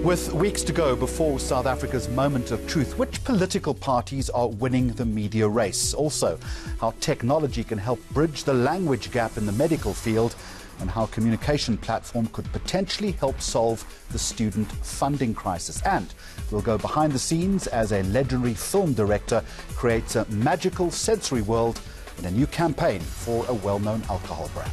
With weeks to go before South Africa's moment of truth, which political parties are winning the media race? Also, how technology can help bridge the language gap in the medical field, and how a communication platform could potentially help solve the student funding crisis. And we'll go behind the scenes as a legendary film director creates a magical sensory world in a new campaign for a well-known alcohol brand.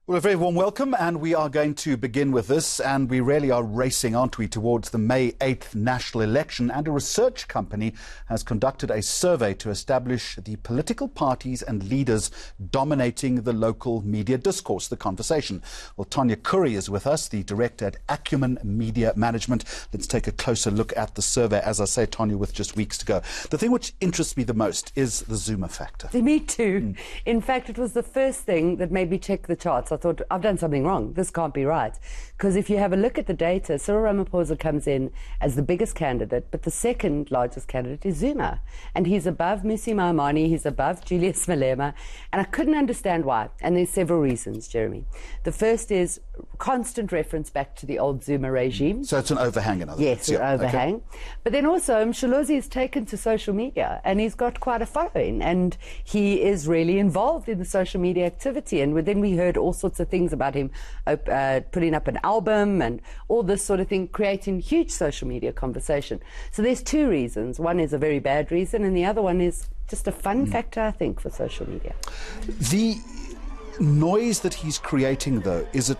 Well, a very warm welcome, and we are going to begin with this, and we really are racing, aren't we, towards the May 8th national election, and a research company has conducted a survey to establish the political parties and leaders dominating the local media discourse, the conversation. Well, Tonya Khoury is with us, the director at Acumen Media Management. Let's take a closer look at the survey, as I say, Tonya, with just weeks to go. The thing which interests me the most is the Zuma factor. Me too. In fact, it was the first thing that made me check the charts. I thought, I've done something wrong. This can't be right. Because if you have a look at the data, Cyril Ramaphosa comes in as the biggest candidate, but the second largest candidate is Zuma. And he's above Musi Maimane, he's above Julius Malema, and I couldn't understand why. And there's several reasons, Jeremy. The first is constant reference back to the old Zuma regime. So it's an overhang, in other words. Yes, an overhang. Okay. But then also, Msholozi has taken to social media, and he's got quite a following, and he is really involved in the social media activity. And then we heard all sorts of things about him putting up an album and all this sort of thing, creating huge social media conversation. So there's two reasons. One is a very bad reason, and the other one is just a fun factor, I think, for social media. The noise that he's creating, though, is it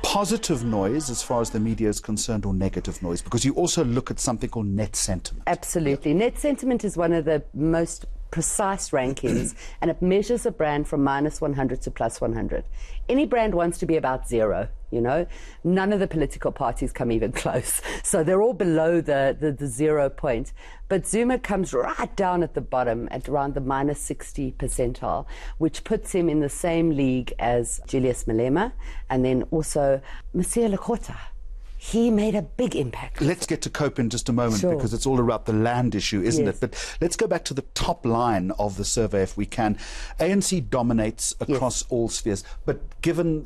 positive noise as far as the media is concerned, or negative noise? Because you also look at something called net sentiment. Absolutely. Yeah. Net sentiment is one of the most precise rankings, and it measures a brand from -100 to +100. Any brand wants to be about zero, you know. None of the political parties come even close. So they're all below the 0 point. But Zuma comes right down at the bottom at around the -60 percentile, which puts him in the same league as Julius Malema and then also Monsieur Lekota. He made a big impact. Let's get to COPE in just a moment, sure, because it's all about the land issue, isn't yes, it? But let's go back to the top line of the survey, if we can. ANC dominates across yes, all spheres, but given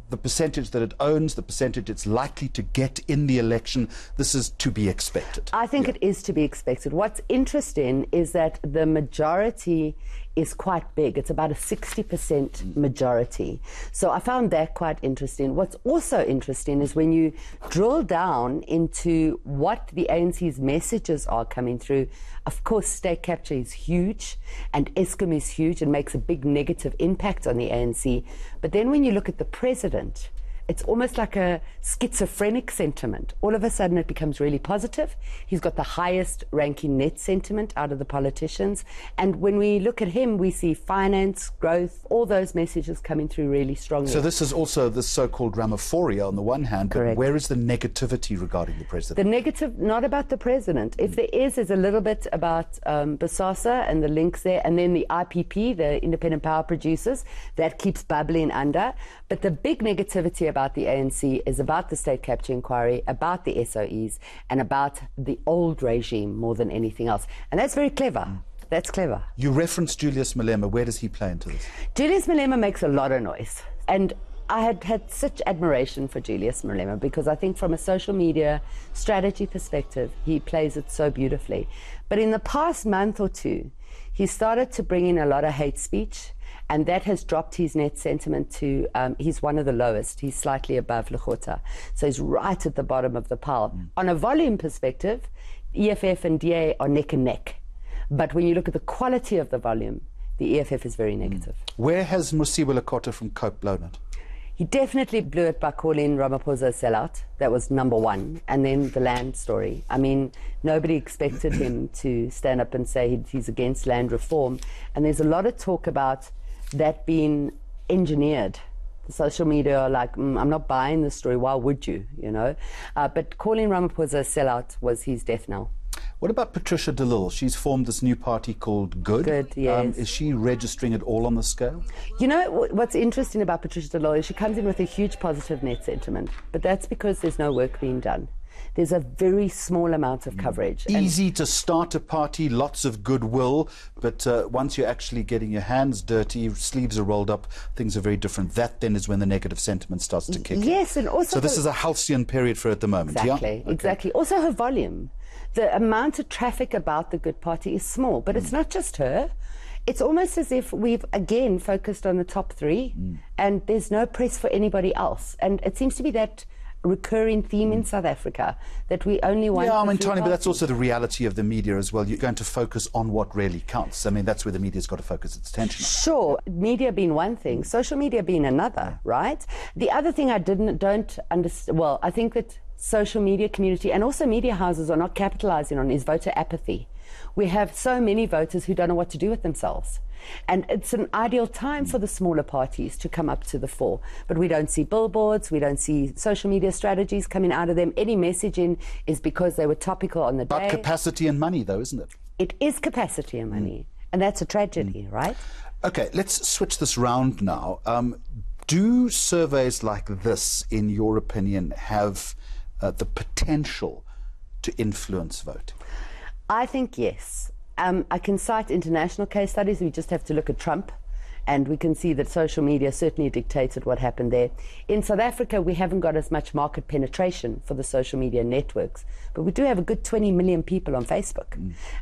the percentage that it owns, the percentage it's likely to get in the election, this is to be expected. I think it is to be expected. What's interesting is that the majority is quite big. It's about a 60% majority. So I found that quite interesting. What's also interesting is when you drill down into what the ANC's messages are coming through. Of course, state capture is huge, and Eskom is huge and makes a big negative impact on the ANC. But then when you look at the president, it's almost like a schizophrenic sentiment. All of a sudden it becomes really positive. He's got the highest ranking net sentiment out of the politicians. And when we look at him, we see finance, growth, all those messages coming through really strongly. So this is also the so-called Ramaphoria on the one hand, correct, but where is the negativity regarding the president? The negative, not about the president. If there is a little bit about Bosasa and the links there, and then the IPP, the Independent Power Producers, that keeps bubbling under. But the big negativity about the ANC is about the state capture inquiry, about the SOEs, and about the old regime more than anything else. And that's very clever. That's clever. You referenced Julius Malema. Where does he play into this? Julius Malema makes a lot of noise. And I had such admiration for Julius Malema, because I think from a social media strategy perspective, he plays it so beautifully. But in the past month or two, he started to bring in a lot of hate speech, and that has dropped his net sentiment to, he's one of the lowest. He's slightly above Lekota. So he's right at the bottom of the pile. On a volume perspective, EFF and DA are neck and neck. But when you look at the quality of the volume, the EFF is very negative. Where has Mosibo Lekota from COPE blown it? He definitely blew it by calling Ramaphosa a sellout. That was number one. And then the land story. I mean, nobody expected him to stand up and say he's against land reform. And there's a lot of talk about that being engineered. The social media are like, I'm not buying this story, why would you, you know? But calling Ramaphosa a sellout was his death knell. What about Patricia de Lille? She's formed this new party called Good. Good, yes. Is she registering it all on the scale? You know, what's interesting about Patricia de Lille is she comes in with a huge positive net sentiment, but that's because there's no work being done. There's a very small amount of coverage. Easy to start a party, lots of goodwill, but once you're actually getting your hands dirty, sleeves are rolled up, things are very different. That then is when the negative sentiment starts to kick in. Yes, and also... So this is a halcyon period for her at the moment, exactly, yeah? Okay. Exactly. Also her volume. The amount of traffic about the Good Party is small, but it's not just her. It's almost as if we've, again, focused on the top three, and there's no press for anybody else. And it seems to be that recurring theme in South Africa that we only want... Yeah, I mean, Tonya, but that's also the reality of the media as well. You're going to focus on what really counts. I mean, that's where the media's got to focus its attention on. Sure, media being one thing, social media being another, right? The other thing I don't understand, well, I think that social media community and also media houses are not capitalizing on is voter apathy. We have so many voters who don't know what to do with themselves. And it's an ideal time for the smaller parties to come up to the fore. But we don't see billboards, we don't see social media strategies coming out of them. Any messaging is because they were topical on the day. About capacity and money, though, isn't it? It is capacity and money. And that's a tragedy, right? Okay, let's switch this round now. Do surveys like this, in your opinion, have the potential to influence voting? I think yes. I can cite international case studies. We just have to look at Trump, and we can see that social media certainly dictated what happened there. In South Africa, we haven't got as much market penetration for the social media networks, but we do have a good 20 million people on Facebook,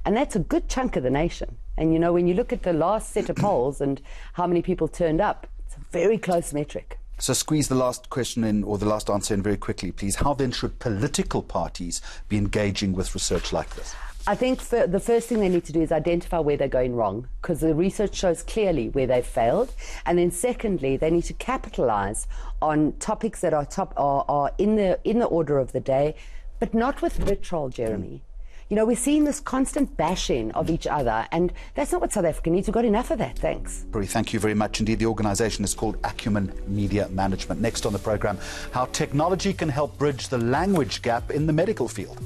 and that's a good chunk of the nation. And, you know, when you look at the last set of polls and how many people turned up, it's a very close metric. So squeeze the last question in, or the last answer in very quickly, please. How then should political parties be engaging with research like this? I think the first thing they need to do is identify where they're going wrong, because the research shows clearly where they've failed. And then secondly, they need to capitalize on topics that are in the order of the day, but not with vitriol, Jeremy. You know, we're seeing this constant bashing of each other, and that's not what South Africa needs. We've got enough of that. Thanks. Thank you very much indeed. The organisation is called Acumen Media Management. Next on the programme, how technology can help bridge the language gap in the medical field.